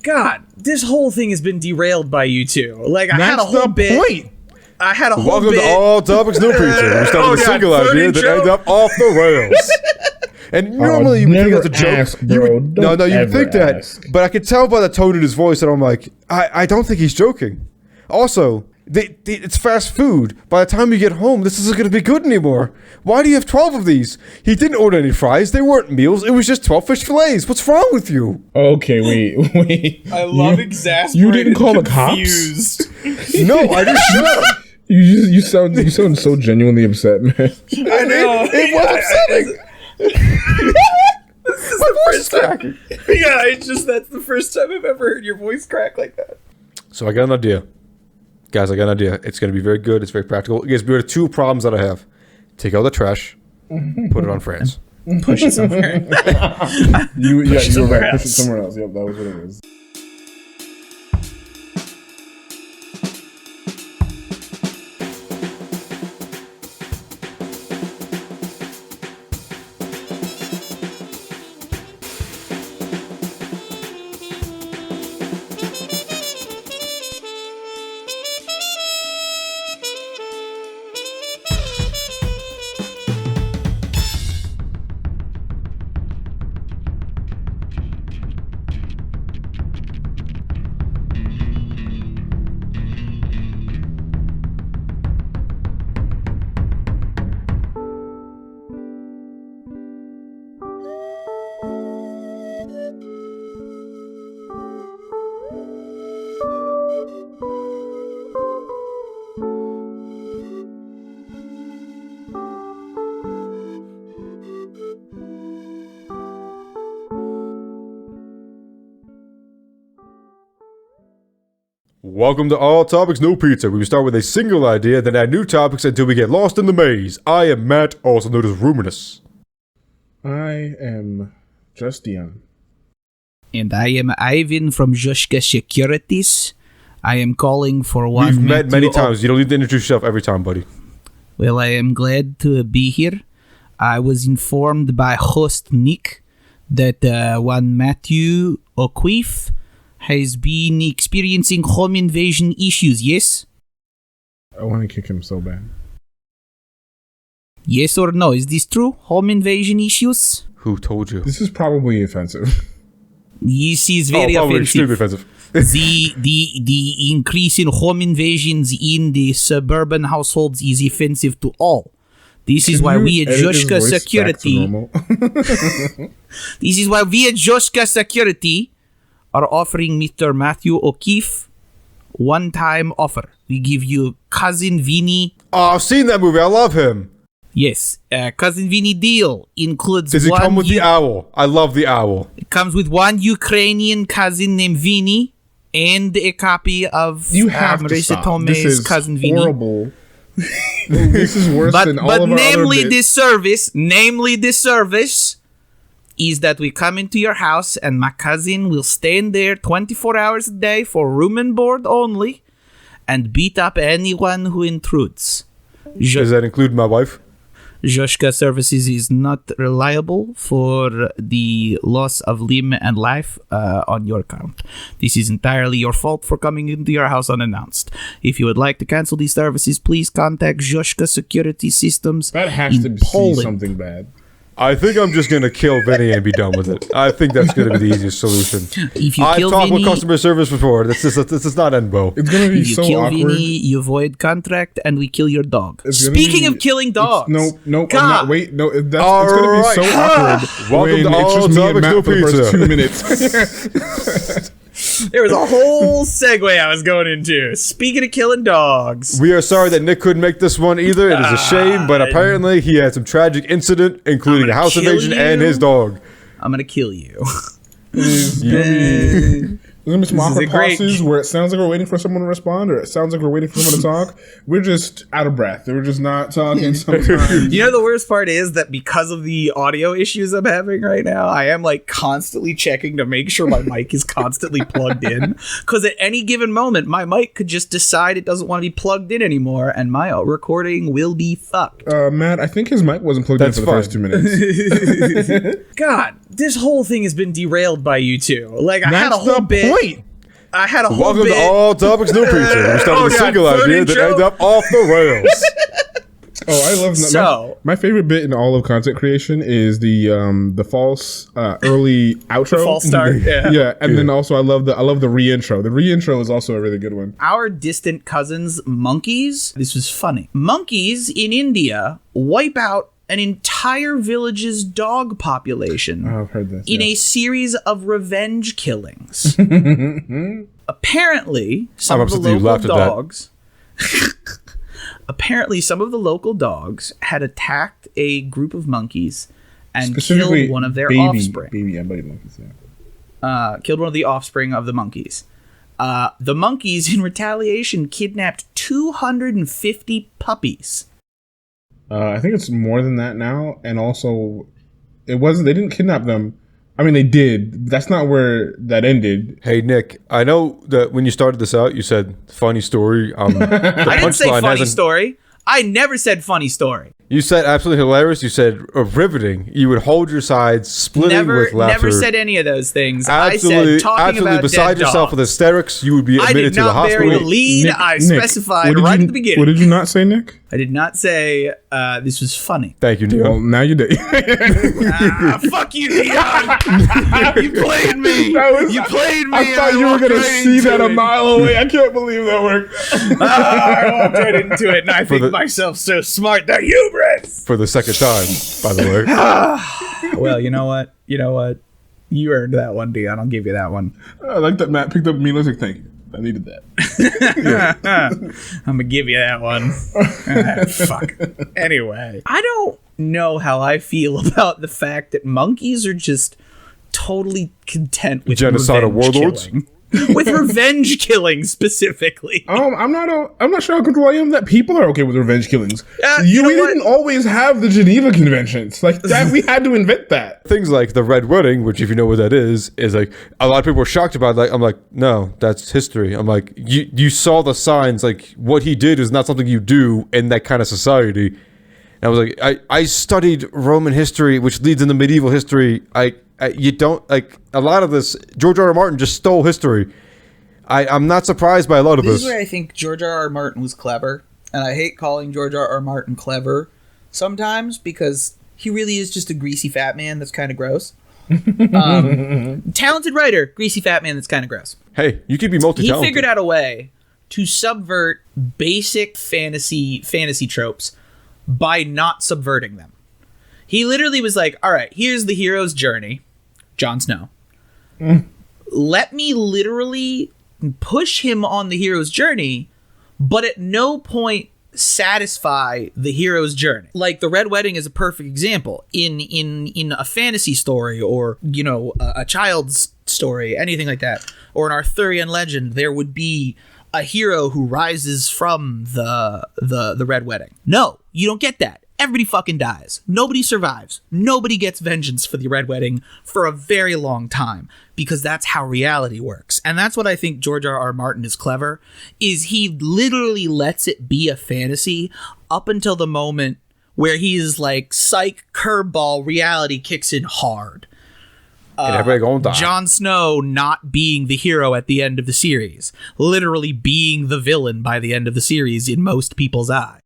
God, this whole thing has been derailed by you two. Like, I had a That's whole the bit. point. I had a whole Welcome bit. to All Topics No Pizza. We start with a single idea that ends up off the rails. And normally you would think that's a joke. Ask, bro. You would think that. Ask. But I could tell by the tone in his voice that I'm like, I don't think he's joking. Also, it's fast food. By the time you get home, this isn't going to be good anymore. Why do you have 12 of these? He didn't order any fries. They weren't meals. It was just 12 fish fillets. What's wrong with you? Okay, wait. I love exasperated. You didn't call the confused. cops? No, I just shut up. You sound so genuinely upset, man. I know. It was upsetting. This is the first time. Yeah, that's the first time I've ever heard your voice crack like that. So I got an idea. Guys, I got an idea. It's going to be very good. It's very practical. It gives me two problems that I have. Take out the trash, put it on France. Push it somewhere. You were right. somewhere Push it else. somewhere else. Yep, that was what it was. Welcome to All Topics No Pizza. We start with a single idea, then add new topics until we get lost in the maze. I am Matt, also known as Rhuminus. I am just Deion. And I am Ivan from Joshka Securities. I am calling for one. We've met many times. You don't need to introduce yourself every time, buddy. Well, I am glad to be here. I was informed by host Nick that one Matthew O'Keefe has been experiencing home invasion issues, yes? I want to kick him so bad. Yes or no? Is this true? Home invasion issues? Who told you? This is probably offensive. This is very probably extremely offensive. offensive. The increase in home invasions in the suburban households is offensive to all. This is why we at Joshka Security. This is why we at Joshka Security are offering Mr. Matthew O'Keefe one-time offer. We give you Cousin Vinny. Oh, I've seen that movie. I love him. Yes, Cousin Vinny deal includes. Does he come with the owl? I love the owl. It comes with one Ukrainian cousin named Vinny and a copy of You have to Marisa stop. This Tomei's is Cousin Vinny. horrible. This is worse than all of our namely other this service is that we come into your house and my cousin will stand there 24 hours a day for room and board only and beat up anyone who intrudes. Does that include my wife? Joshka Services is not reliable for the loss of limb and life on your account. This is entirely your fault for coming into your house unannounced. If you would like to cancel these services, please contact Joshka Security Systems. That has to in be Poland. something bad. I think I'm just going to kill Vinny and be done with it. I think that's going to be the easiest solution. If you I've kill talked Vinny, with customer service before. This is not end well. It's gonna be if you so kill awkward. Vinny, you void contract and we kill your dog. It's gonna Speaking be- of killing dogs, No, God. I'm not. Wait, no. It's All gonna be right. so awkward Welcome when to it's All just me and Topics Matt No for the first Pizza. 2 minutes. There was a whole segue I was going into. Speaking of killing dogs. We are sorry that Nick couldn't make this one either. It is a shame, but apparently he had some tragic incident, including a house kill invasion and you. his dog. I'm going to kill you. There's gonna be some This is awkward a great- pauses where it sounds like we're waiting for someone to respond, or it sounds like we're waiting for someone to talk. We're just out of breath. We're just not talking sometimes. You know, the worst part is that because of the audio issues I'm having right now, I am like constantly checking to make sure my mic is constantly plugged in. Because at any given moment, my mic could just decide it doesn't want to be plugged in anymore, and my recording will be fucked. Matt, I think his mic wasn't plugged That's in for the first fine. 2 minutes. God, this whole thing has been derailed by you two. Like, I had a That's whole the bit. Wait. I had a whole Welcome bit. to All Topics No Pizza. We started a God, single third idea that intro? ended up off the rails. Oh, I love that. So- My favorite bit in all of content creation is the false early outro. False start. Yeah. Yeah, and then also I love the re-intro. The re-intro is also a really good one. Our distant cousins, monkeys. This was funny. Monkeys in India wipe out an entire village's dog population Oh, I've heard this. in yeah. a series of revenge killings. Apparently, some of the upset that you local laughed at that. dogs. Apparently, some of the local dogs had attacked a group of monkeys and Specifically, killed one of their baby offspring. embodied monkeys. Yeah. Killed one of the offspring of the monkeys. The monkeys, in retaliation, kidnapped 250 puppies. I think it's more than that now, and also, it wasn't. They didn't kidnap them. I mean, they did. That's not where that ended. Hey, Nick, I know that when you started this out, you said funny story. The I didn't say punchline funny hasn't- story. I never said funny story. You said absolutely hilarious. You said riveting. You would hold your sides, splitting Never, with laughter. never said any of those things. Absolutely, I said talking absolutely about beside dead yourself dogs. with hysterics. You would be I admitted did to the not bury hospital. the lead. Nick, I Nick, specified what did right you- at the beginning. What did you not say, Nick? I did not say this was funny. Thank you, Neil. Well, now you did. Fuck you, Deion. You played me. You played me. I thought you were gonna see that a mile. mile away. I can't believe that worked. I walked right into it, and I think the- myself so smart. The hubris. For the second time, by the way. Well, you know what? You earned that one, Deion. I'll give you that one. I like that Matt picked up me. Like, thank you. I needed that. I'm gonna give you that one. Fuck. Anyway, I don't know how I feel about the fact that monkeys are just totally content with Genocidal revenge warlords? killing. With revenge killing specifically. I'm not sure how comfortable I am that people are okay with revenge killings. You know We what? didn't always have the Geneva Conventions like that. We had to invent that. Things like the Red Wedding, which if you know what that is like a lot of people were shocked about. Like I'm like, no, that's history. I'm like, you saw the signs. Like what he did is not something you do in that kind of society. And I was like, I studied Roman history, which leads into medieval history. You don't like a lot of this. George R. R. Martin just stole history. I'm not surprised by a lot of This is this. where I think George R. R. Martin was clever. And I hate calling George R. R. Martin clever sometimes because he really is just a greasy fat man that's kind of gross. Talented writer, greasy fat man that's kind of gross. Hey, you could be He multi-talented. figured out a way to subvert basic fantasy tropes by not subverting them. He literally was like, all right, here's the hero's journey, Jon Snow. Let me literally push him on the hero's journey, but at no point satisfy the hero's journey. Like the Red Wedding is a perfect example. In a fantasy story or, a child's story, anything like that, or an Arthurian legend, there would be a hero who rises from the Red Wedding. No, you don't get that. Everybody fucking dies. Nobody survives. Nobody gets vengeance for the Red Wedding for a very long time because that's how reality works. And that's what I think George R. R. Martin is clever, is he literally lets it be a fantasy up until the moment where he's like, psych, curveball, reality kicks in hard. and everybody gonna die. Jon Snow not being the hero at the end of the series. Literally being the villain by the end of the series in most people's eyes.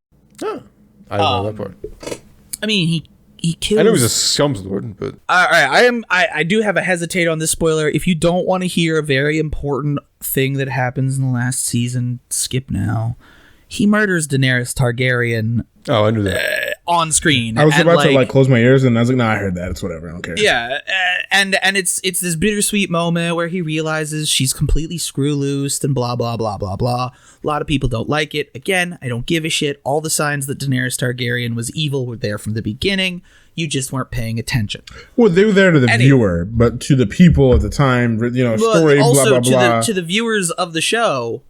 I don't know that part. I mean, he kills. I knew he was a scumslord, but All right, I do have a hesitate on this spoiler. If you don't want to hear a very important thing that happens in the last season, skip now. He murders Daenerys Targaryen oh, I knew that. on screen. I was and, about to close my ears, and I was like, "No, I heard that. It's whatever. I don't care." Yeah, and it's this bittersweet moment where he realizes she's completely screw loosed and blah blah blah blah blah. A lot of people don't like it. Again, I don't give a shit. All the signs that Daenerys Targaryen was evil were there from the beginning. You just weren't paying attention. Well, they were there to the viewer, but to the people at the time, story, also blah blah blah. to the viewers of the show,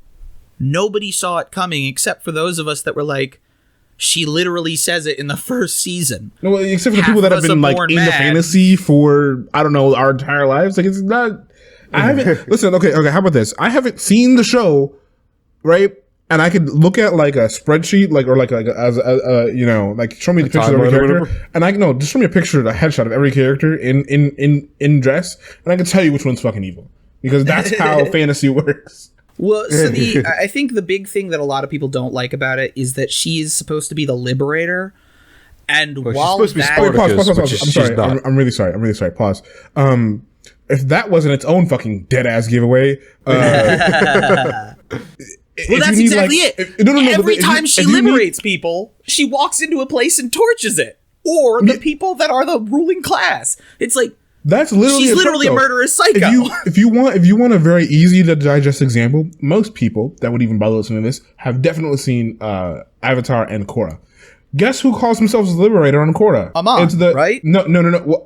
nobody saw it coming except for those of us that were like, she literally says it in the first season. No, well, except for the Half people that of have us been are like born in the mad. fantasy for I don't know our entire lives. Like it's not. I haven't. Listen, okay. How about this? I haven't seen the show, right? And I could look at like a spreadsheet, like show me the picture of every timeline or character, whatever? and I can just show me a picture, a headshot of every character in dress, and I can tell you which one's fucking evil. because that's how fantasy works. Well, so I think the big thing that a lot of people don't like about it is that she is supposed to be the liberator, and while she's supposed to be Pause. Spartacus, I'm sorry. I'm really sorry. Pause. If that wasn't its own fucking dead ass giveaway, well, that's exactly it. Every time she liberates people, she walks into a place and torches it, or the people that are the ruling class. It's like that's literally she's literally a murderous psycho. If you want a very easy to digest example, most people that would even bother listening to this have definitely seen Avatar and Korra. Guess who calls himself the liberator on Korra? Amon, right? No.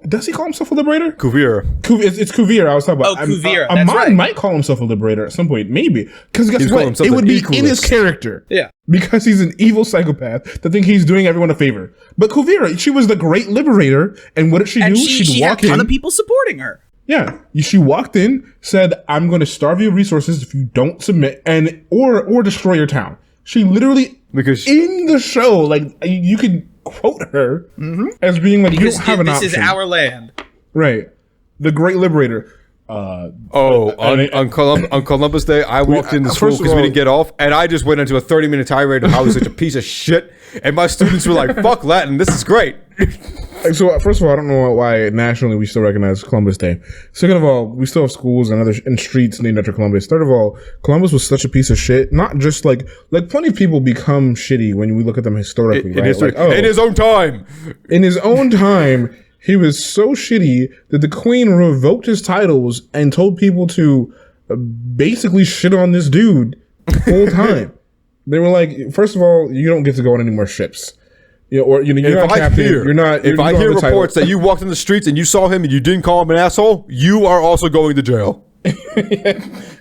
Does he call himself a liberator? Kuvira. It's Kuvira. I was talking about. Oh, Kuvira. Amon right. might call himself a liberator at some point, maybe. Because guess He's what? It would be in his character. Yeah. Because he's an evil psychopath that think he's doing everyone a favor. But Kuvira, she was the great liberator, and what did she do? She walk had a ton in. of people supporting her. Yeah, she walked in, said, "I'm going to starve you of resources if you don't submit, and or destroy your town." She literally, because in the show, like you could quote her as being like, because "You don't have an option. This is our land." Right, the great liberator. On Columbus Day, I walked into school because we didn't get off, and I just went into a 30-minute tirade of how I was such a piece of shit, and my students were like, "Fuck Latin, this is great." So first of all, I don't know why nationally we still recognize Columbus Day. Second of all, we still have schools and streets named after Columbus. Third of all, Columbus was such a piece of shit. Not just like plenty of people become shitty when we look at them historically. In his own time. In his own time, he was so shitty that the Queen revoked his titles and told people to basically shit on this dude full time. They were like, first of all, you don't get to go on any more ships. You're not captain. If I hear reports that you walked in the streets and you saw him and you didn't call him an asshole, you are also going to jail.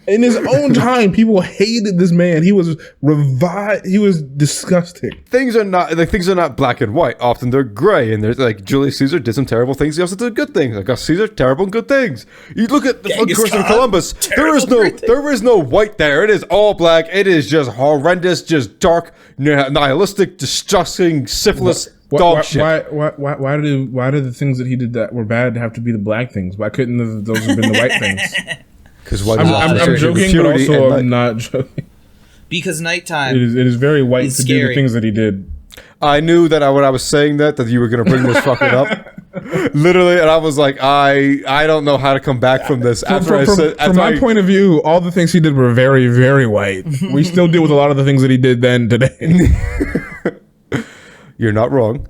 In his own time, people hated this man. He was revived. He was disgusting. Things are not black and white. Often they're gray. And there's like Julius Caesar did some terrible things. He also did good things. Like Caesar, terrible and good things. You look at the Curse of Columbus. There is no white there. It is all black. It is just horrendous, just dark, nihilistic, disgusting, syphilis. Dog shit. Why did the things that he did that were bad have to be the black things? Why couldn't those have been the white things? Because I'm joking, but also I'm not joking. Because nighttime, it is very white to do the things that he did. I knew that when I was saying that you were going to bring this fucking up, literally, and I was like, I don't know how to come back from this. From my point of view, all the things he did were very, very white. We still deal with a lot of the things that he did then today. You're not wrong.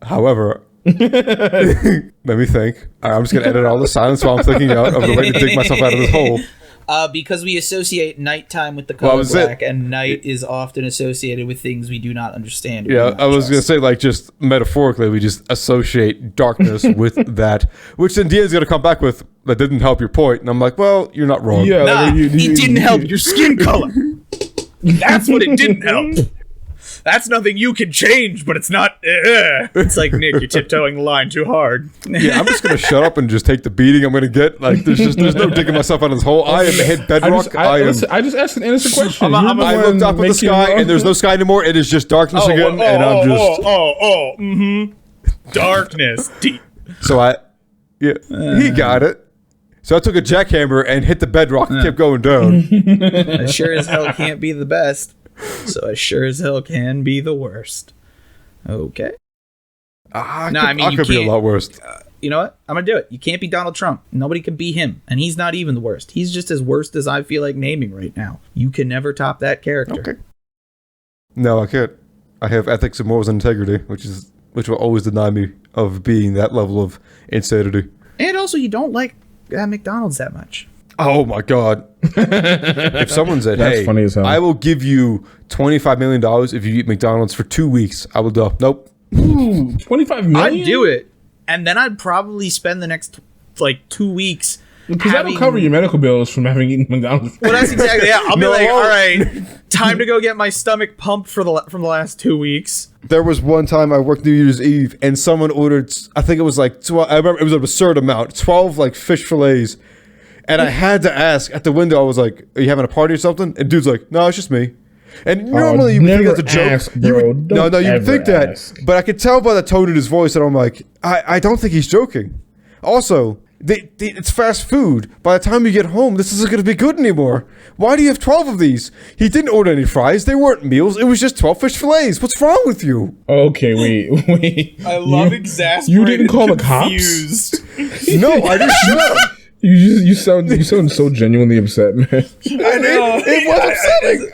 However, let me think. I'm just going to edit all the silence while I'm thinking out of the way to dig myself out of this hole. Because we associate nighttime with the color black, and night is often associated with things we do not understand. Yeah, I was going to say, like, just metaphorically, we just associate darkness with that, which then Deion's going to come back with, that didn't help your point. And I'm like, well, you're not wrong. Yeah, it didn't help your skin color. That's what it didn't help. That's nothing you can change, but it's not. It's like, Nick, you're tiptoeing the line too hard. Yeah, I'm just gonna shut up and just take the beating I'm gonna get. Like, there's no digging myself out of this hole. I am hit bedrock. I just asked an innocent question. I looked up at the sky, and there's no sky anymore. It is just darkness again, and I'm just darkness deep. So he got it. So I took a jackhammer and hit the bedrock and kept going down. I sure as hell can't be the best. So I sure as hell can be the worst. Okay. I could be a lot worse. You know what? I'm going to do it. You can't be Donald Trump. Nobody can be him. And he's not even the worst. He's just as worst as I feel like naming right now. You can never top that character. Okay. No, I can't. I have ethics and morals and integrity, which will always deny me of being that level of insanity. And also, you don't like McDonald's that much. Oh my God. If someone said, hey, funny as hell. I will give you $25 million if you eat McDonald's for 2 weeks, I will do. Nope. Ooh, $25 million? I'd do it. And then I'd probably spend the next 2 weeks. Because that'll cover your medical bills from having eaten McDonald's. Well, that's exactly it. I'll be like, all right, time to go get my stomach pumped from the last 2 weeks. There was one time I worked New Year's Eve and someone ordered, I think it was like 12, I remember it was an absurd amount, 12 like fish fillets. And I had to ask at the window, I was like, are you having a party or something? And dude's like, no, it's just me. And normally you would think that's a joke. Ask, bro. You would think that. But I could tell by the tone in his voice that I'm like, I don't think he's joking. Also, It's fast food. By the time you get home, this isn't going to be good anymore. Why do you have 12 of these? He didn't order any fries. They weren't meals. It was just 12 fish fillets. What's wrong with you? Okay, wait. I love exasperated. You didn't call the cops? No, I just shut up. You sound so genuinely upset, man. It was upsetting.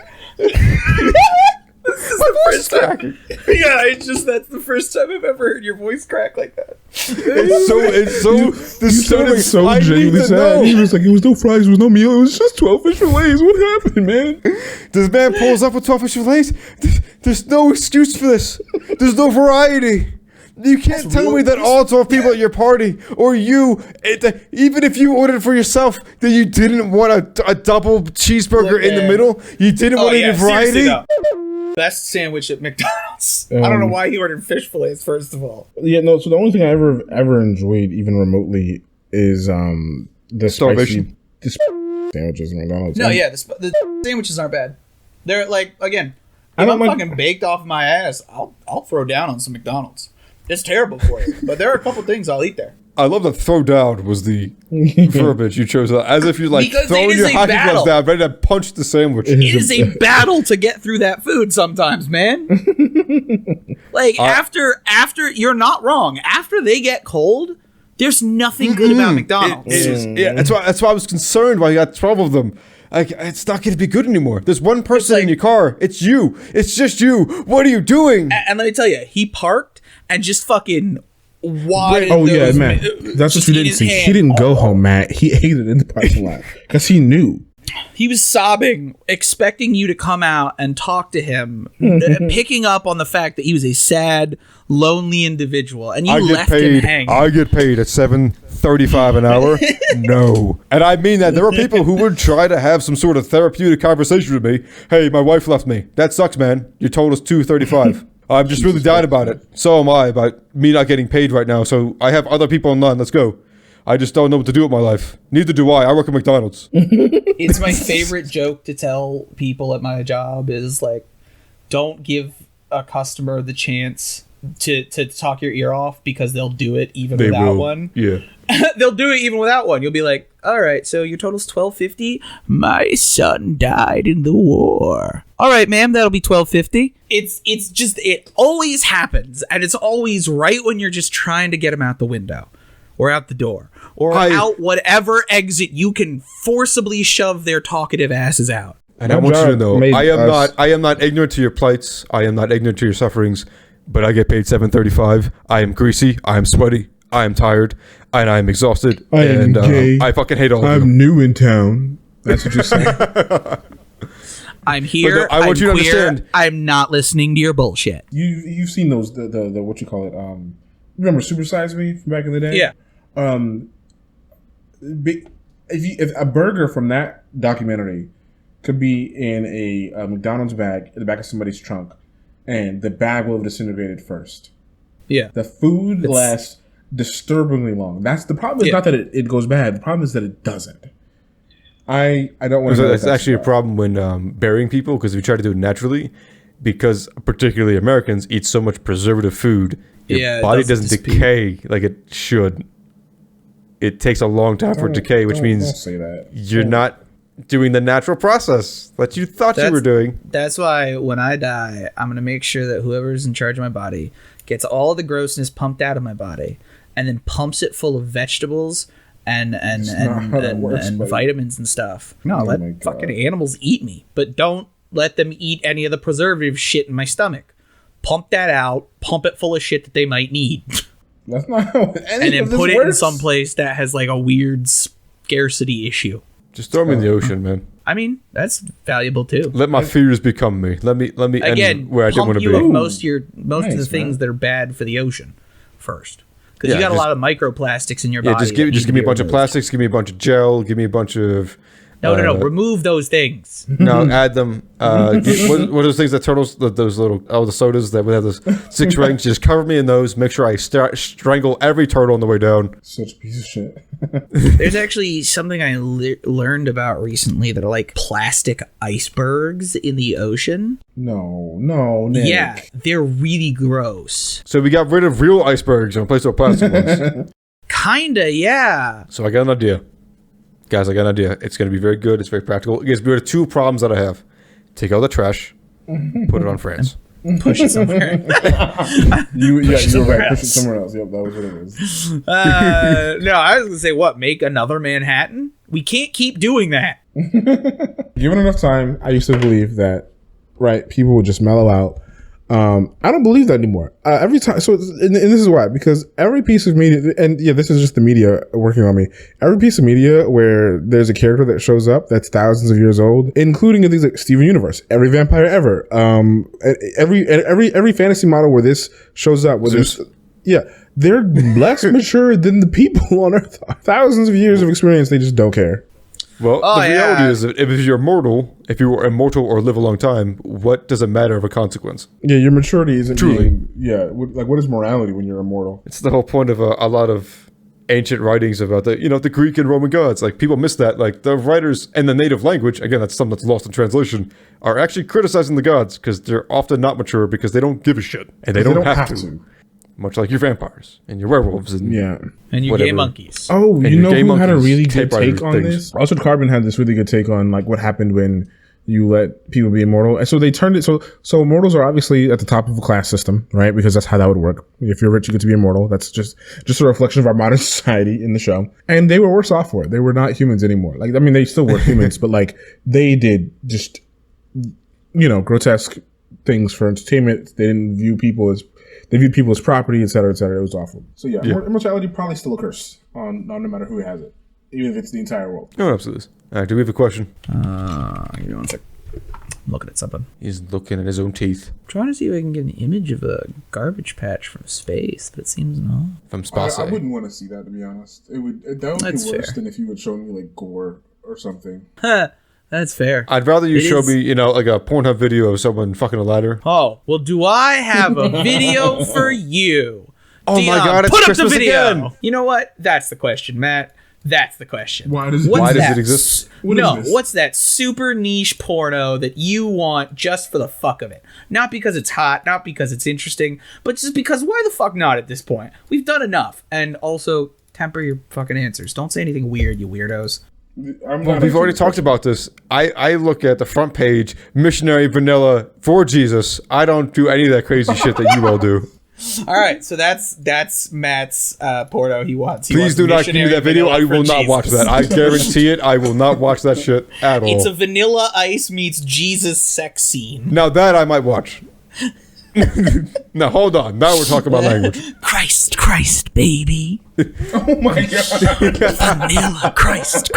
My voice is cracking. Yeah, that's the first time I've ever heard your voice crack like that. It's so disturbing. You sounded so I genuinely need to sad. know. He was like, it was no fries, it was no meal, it was just 12 fish fillets. What happened, man? This man pulls up with 12 fish fillets. There's no excuse for this. There's no variety. You can't tell me that all 12 people at your party, or you, even if you ordered for yourself, that you didn't want a double cheeseburger in the middle. You didn't want any variety. Best sandwich at McDonald's. I don't know why he ordered fish fillets, first of all. Yeah, no, so the only thing I ever enjoyed, even remotely, is the Starvation. spicy sandwiches in McDonald's. No, yeah, the sandwiches aren't bad. They're like, again, if I'm fucking baked off my ass, I'll throw down on some McDonald's. It's terrible for you, but there are a couple things I'll eat there. I love that throw down was the verbiage you chose. As if you're like Because throwing it is your a hockey battle. gloves down, ready to punch the sandwich. It is a battle to get through that food sometimes, man. Like, after you're not wrong. After they get cold, there's nothing good about McDonald's. Yeah, that's why I was concerned why you got 12 of them. Like, it's not going to be good anymore. There's one person in your car. It's you. It's just you. What are you doing? And let me tell you, he parked and just fucking wadded. Oh yeah, man. That's what you didn't see. He didn't go home, Matt. He ate it in the parking lot because he knew. He was sobbing, expecting you to come out and talk to him, picking up on the fact that he was a sad, lonely individual, and you left him hanging. I get paid at $7.35 an hour. No, and I mean that. There are people who would try to have some sort of therapeutic conversation with me. Hey, my wife left me. That sucks, man. You told us $2.35. I'm just really down about it. So am I about me not getting paid right now. So I have other people in line. Let's go. I just don't know what to do with my life. Neither do I. I work at McDonald's. It's my favorite joke to tell people at my job is like, don't give a customer the chance to talk your ear off because they'll do it even without one. Yeah. They'll do it even without one. You'll be like, all right, so your total's $12.50. My son died in the war. All right, ma'am, that'll be $12.50. It's just, it always happens, and it's always right when you're just trying to get him out the window or out the door or out whatever exit you can forcibly shove their talkative asses out. And I want you to know, I am not ignorant to your plights. I am not ignorant to your sufferings, but I get paid $7.35. I am greasy. I am sweaty. I am tired, and I am exhausted, and I fucking hate all of you. I'm new in town. That's what you're saying. I'm here. I want you to understand. I'm not listening to your bullshit. You've seen those the what you call it? Remember Super Size Me from back in the day? Yeah. If a burger from that documentary could be in a McDonald's bag in the back of somebody's trunk, and the bag will have disintegrated first. Yeah. The food lasts disturbingly long. That's the problem. Is not that it goes bad. The problem is that it doesn't. I don't want to. It's actually a problem when burying people, because if you try to do it naturally, because particularly Americans eat so much preservative food, your body doesn't decay like it should. It takes a long time for it to decay, which means you're not doing the natural process that you thought you were doing. That's why when I die, I'm going to make sure that whoever's in charge of my body gets all the grossness pumped out of my body and then pumps it full of vegetables and vitamins and stuff. No, let fucking animals eat me, but don't let them eat any of the preservative shit in my stomach. Pump that out, pump it full of shit that they might need. That's not how and then put it in some place that has like a weird scarcity issue. Just throw me in the ocean, man. I mean, that's valuable too. Let my fears become me. Let me end where I didn't want to be. Most of the things that are bad for the ocean first, because you got a lot of microplastics in your body. Just give me a bunch of plastics. Give me a bunch of gel. Give me a bunch of. No. Remove those things. No, add them. What are those things that turtles? Those little the sodas that would have those 6 rings. Just cover me in those. Make sure I strangle every turtle on the way down. Such a piece of shit. There's actually something I learned about recently that are like plastic icebergs in the ocean. No, Nick. Yeah, they're really gross. So we got rid of real icebergs and replaced with plastic ones. Kinda, yeah. So I got an idea. Guys, I got an idea. It's going to be very good. It's very practical. It gives me two problems that I have. Take out the trash, put it on France. Push it somewhere. You were right. Push it else. somewhere else. Yep, that was what it was. No, I was gonna say what? Make another Manhattan? We can't keep doing that. Given enough time, I used to believe that, right, people would just mellow out. I don't believe that anymore. Every time, and this is why, because every piece of media, and yeah, this is just the media working on me. Every piece of media where there's a character that shows up that's thousands of years old, including things like Steven Universe, every vampire ever, every fantasy model where this shows up, they're less mature than the people on Earth. Thousands of years of experience, they just don't care. Well, the reality is that if you're mortal, if you were immortal or live a long time, what does it matter of a consequence? Yeah, your maturity isn't Truly. What is morality when you're immortal? It's the whole point of a lot of ancient writings about the Greek and Roman gods. Like, people miss that. Like, the writers in the native language, again, that's something that's lost in translation, are actually criticizing the gods because they're often not mature because they don't give a shit. And they don't have to. Much like your vampires and your werewolves and and your gay monkeys. Oh, you know who had a really good take on this? Altered Carbon had this really good take on like what happened when you let people be immortal, and so they turned it so immortals are obviously at the top of a class system, right? Because that's how that would work. If you're rich, you get to be immortal. That's just a reflection of our modern society in the show. And they were worse off for it. They were not humans anymore. Like, I mean, they still were humans, but like they did just grotesque things for entertainment. They didn't view people as property, et cetera, et cetera. It was awful. So yeah. Immortality probably still occurs on no matter who has it, even if it's the entire world. Oh, absolutely. All right, do we have a question? Give me one sec. I'm looking at something. He's looking at his own teeth. I'm trying to see if I can get an image of a garbage patch from space, but it seems not. From space. I wouldn't want to see that, to be honest. That would That's be worse fair. than if you would show me like gore or something. That's fair. I'd rather you show me, like a Pornhub video of someone fucking a ladder. Oh, well, do I have a video for you? Oh Deion, my God, it's put Christmas up the video. again. You know what? That's the question, Matt. That's the question. Why does it exist? What's that super niche porno that you want just for the fuck of it? Not because it's hot, not because it's interesting, but just because why the fuck not at this point? We've done enough. And also, temper your fucking answers. Don't say anything weird, you weirdos. We've already talked about this. I look at the front page, missionary vanilla for Jesus. I don't do any of that crazy shit that you all do. All right, so that's Matt's porno he wants. Please do not give me that video. I will not watch that. I guarantee it. I will not watch that shit at all. It's a Vanilla Ice meets Jesus sex scene. Now that I might watch. Now hold on. Now we're talking about language. Christ, baby. Oh my God. Vanilla, Christ,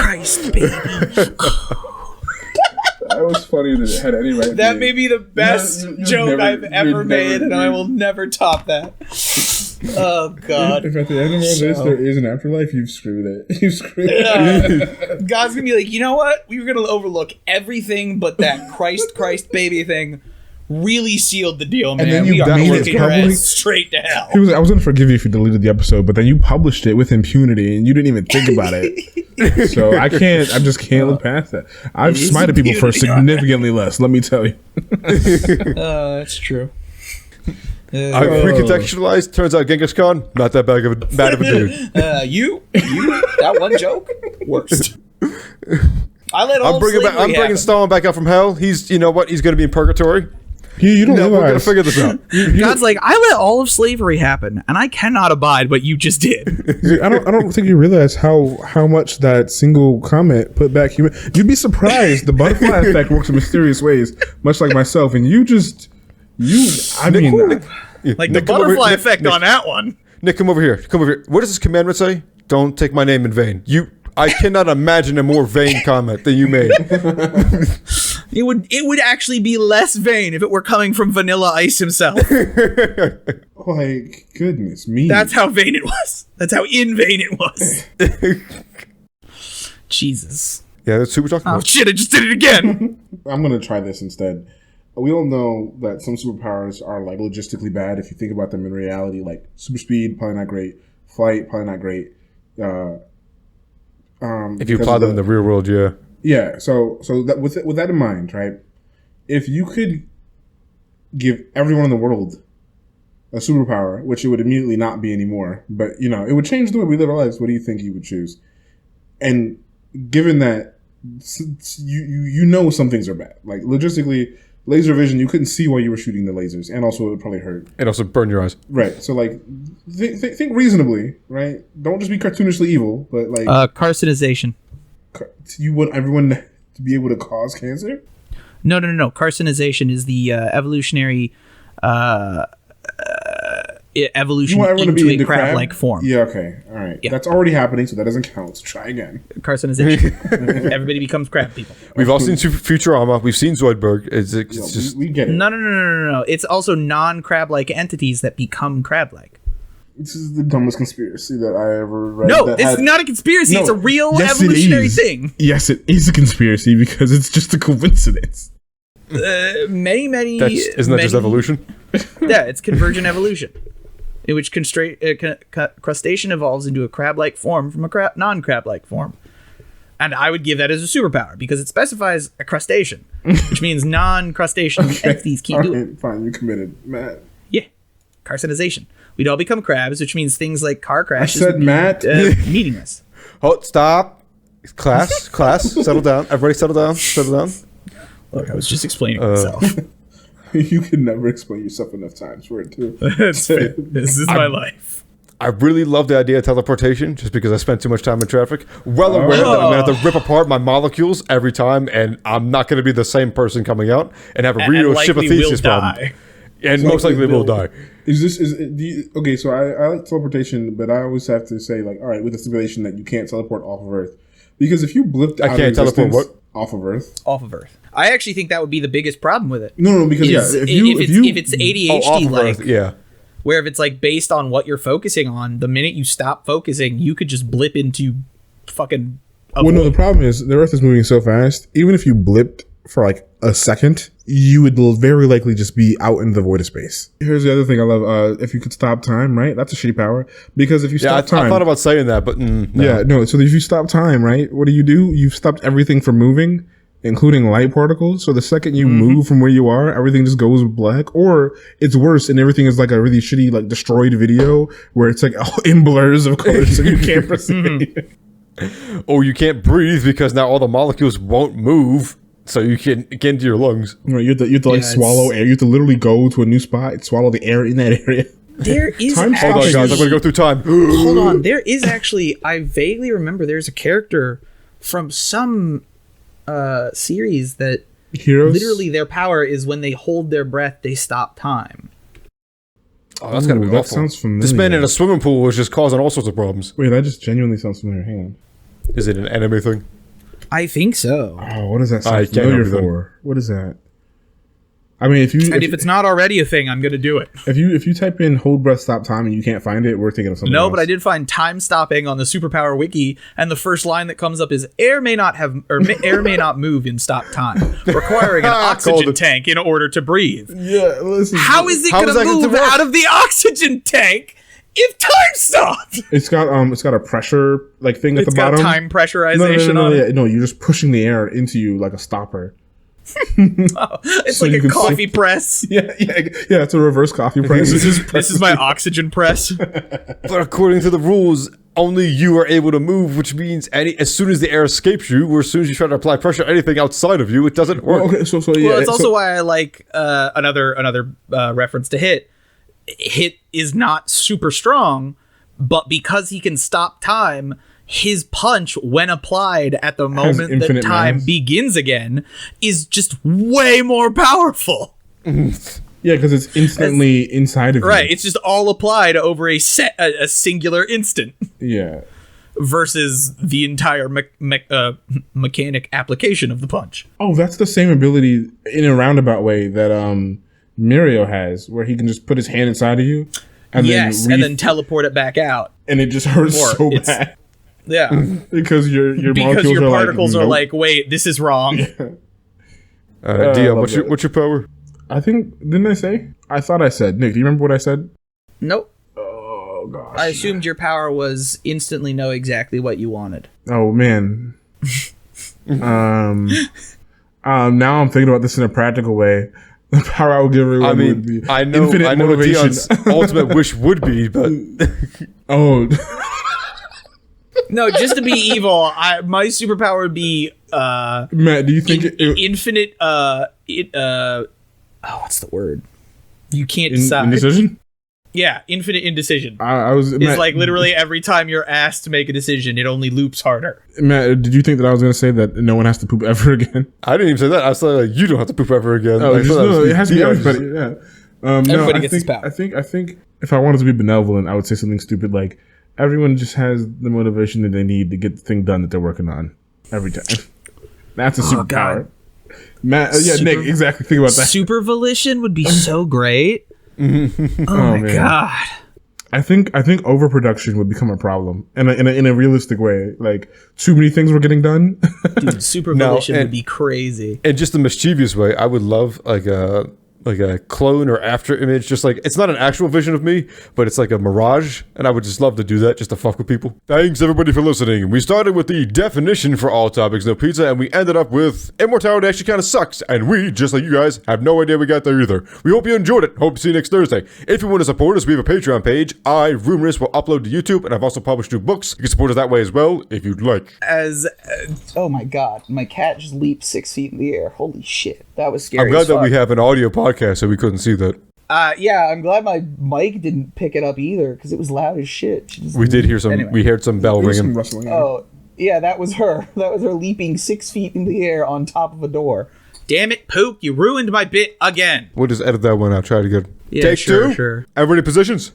baby. That was funny that it had any right. That may be the best joke I've ever made, and I will never top that. Oh God! If at the end of all this there is an afterlife, you've screwed it. You screwed it. God's gonna be like, you know what? We were gonna overlook everything but that Christ, baby thing. Really sealed the deal, man. And then you taking your ass straight to hell. He was, I was going to forgive you if you deleted the episode, but then you published it with impunity and you didn't even think about it. So I just can't look past that. I've smited people for significantly less, let me tell you. That's true. I recontextualized. Turns out Genghis Khan, not that bad of a dude. You, that one joke, worst. I'm bringing Stalin back out from hell. He's, you know what? He's going to be in purgatory. You don't We're going to realize. figure this out. God's like, I let all of slavery happen, and I cannot abide what you just did. I don't think you realize how much that single comment put back human. You'd be surprised. The butterfly effect works in mysterious ways, much like myself. And like the butterfly effect on that one. Nick, come over here. What does this commandment say? Don't take my name in vain. I cannot imagine a more vain comment than you made. It would actually be less vain if it were coming from Vanilla Ice himself. like, goodness me. That's how vain it was. That's how in vain it was. Jesus. Yeah, that's who we're talking about. Oh shit, I just did it again. I'm going to try this instead. We all know that some superpowers are like logistically bad if you think about them in reality. Like super speed, probably not great. Flight, probably not great. If you apply them in the real world, yeah. Yeah, so that, with that in mind, right? If you could give everyone in the world a superpower, which it would immediately not be anymore, but it would change the way we live our lives, what do you think you would choose? And given that some things are bad, like logistically, laser vision, you couldn't see while you were shooting the lasers, and also it would probably hurt. And also burn your eyes. Right. So like, think reasonably, right? Don't just be cartoonishly evil, but like carcinization. You want everyone to be able to cause cancer? No. Carcinization is the evolutionary evolution into a crab-like form. Yeah. Okay. All right. Yeah. That's already happening, so that doesn't count. So try again. Carcinization. Everybody becomes crab people. We've all seen Futurama. We've seen Zoidberg. It's just we get it. No. It's also non-crab-like entities that become crab-like. This is the dumbest conspiracy that I ever read. No, it's not a conspiracy. No, it's a real evolutionary thing. Yes, it is a conspiracy because it's just a coincidence. Many. Isn't that just evolution? Yeah, it's convergent evolution, in which crustacean evolves into a crab-like form from a non-crab-like form. And I would give that as a superpower because it specifies a crustacean, which means non-crustacean entities can't do it. Fine, you committed, Matt. Yeah, carcinization. We'd all become crabs, which means things like car crashes would be meaningless. Oh, stop. Class, settle down. Everybody settle down. Look, I was just explaining myself. You can never explain yourself enough times for it, too. That's fair. This is my life. I really love the idea of teleportation just because I spent too much time in traffic. Well aware that I'm going to have to rip apart my molecule every time, and I'm not going to be the same person coming out and have a real ship of thesis problem. And most likely will die. Okay, so I like teleportation, but I always have to say, like, all right, with the stipulation that you can't teleport off of Earth. Because if you blipped out of existence off of Earth. Off of Earth. I actually think that would be the biggest problem with it. No, because if it's ADHD where if it's like based on what you're focusing on, the minute you stop focusing, you could just blip into fucking the problem is the Earth is moving so fast, even if you blipped for like a second, you would very likely just be out in the void of space. Here's the other thing I love. If you could stop time, right? That's a shitty power. Because if you stop time... I thought about saying that, but no. Yeah, no. So if you stop time, right? What do? You've stopped everything from moving, including light particles. So the second you move from where you are, everything just goes black. Or it's worse and everything is like a really shitty, like destroyed video where it's like in blurs, of course, so you can't proceed. Or you can't breathe because now all the molecules won't move. So you can get into your lungs. Right, you have to like swallow air. You have to literally go to a new spot and swallow the air in that area. There is hold on, guys. I'm going to go through time. Hold on. There is actually, I vaguely remember there's a character from some series that literally their power is when they hold their breath, they stop time. Oh, that's got to be awful. That sounds familiar. This man in a swimming pool was just causing all sorts of problems. Wait, that just genuinely sounds familiar. Hang on. Is it an anime thing? I think so. Oh, what does that sound familiar for? What is that? I mean, if it's not already a thing, I'm gonna do it. If you type in "hold breath, stop time" and you can't find it, we're thinking of something. No, else. But I did find time stopping on the superpower wiki, and the first line that comes up is air may not move in stop time, requiring an oxygen tank in order to breathe. Yeah, listen. How is it gonna move out of the oxygen tank if time stopped? It's got a pressure like thing at the bottom. It's got time pressurization on it. No, you're just pushing the air into you like a stopper. It's so like a coffee press. Yeah, it's a reverse coffee press. This is my oxygen press. But according to the rules, only you are able to move, which means as soon as the air escapes you, or as soon as you try to apply pressure on anything outside of you, it doesn't work. Well, okay, so it's also why I like another reference to Hit. Hit is not super strong, but because he can stop time, his punch, when applied at the moment that time begins again, is just way more powerful. Yeah, because it's instantly inside of you. Right, it's just all applied over a singular instant. Yeah. Versus the entire mechanic application of the punch. Oh, that's the same ability in a roundabout way that Mirio has, where he can just put his hand inside of you and then teleport it back out. And it just hurts so bad. Yeah, because your particles are like, wait, this is wrong. Yeah. Deion, what's your power? I think didn't I say? I thought I said. Nick, do you remember what I said? Nope. Oh gosh. I assumed your power was instantly know exactly what you wanted. Oh man. Now I'm thinking about this in a practical way. The power I would give everyone I would be mean, I know infinite what motivation. Deion's ultimate wish would be, but Oh, No, just to be evil, my superpower would be Matt, do you think infinite what's the word? You can't decide. indecision? Yeah, infinite indecision. I was It's Matt, like literally every time you're asked to make a decision, it only loops harder. Matt, did you think that I was going to say that no one has to poop ever again? I didn't even say that. I was like, you don't have to poop ever again. Oh, Like, just, so that no, was it has to be Deion's- everybody. Yeah. Everybody I gets his think, power. I think if I wanted to be benevolent, I would say something stupid like everyone just has the motivation that they need to get the thing done that they're working on every time. That's a superpower. God. Matt, Nick, exactly. Think about that. Super volition would be so great. Oh my man. god. I think overproduction would become a problem in a realistic way. Like too many things were getting done. Dude, super No, volition and- would be crazy. In just a mischievous way, I would love like a clone or after image, just like it's not an actual vision of me, but it's like a mirage, and I would just love to do that just to fuck with people. Thanks everybody for listening. We started with the definition for all topics no pizza, and we ended up with immortality actually kind of sucks, and we, just like you guys, have no idea we got there either. We hope you enjoyed it. Hope to see you next Thursday. If you want to support us, we have a Patreon page. Rhuminus will upload to YouTube, and I've also published 2 books. You can support us that way as well if you'd like. Oh my god, my cat just leaped 6 feet in the air. Holy shit, that was scary. I'm glad as that fuck. we have an audio podcast, so we couldn't see that. Yeah, I'm glad my mic didn't pick it up either because it was loud as shit. She just We did hear some. Anyway. We heard some bell There's some ringing. rustling. Oh, yeah, that was her. That was her leaping 6 feet in the air on top of a door. Damn it, Poop! You ruined my bit again. We'll just edit that one out. Try it again. Yeah, Take sure, 2. sure. Everybody positions.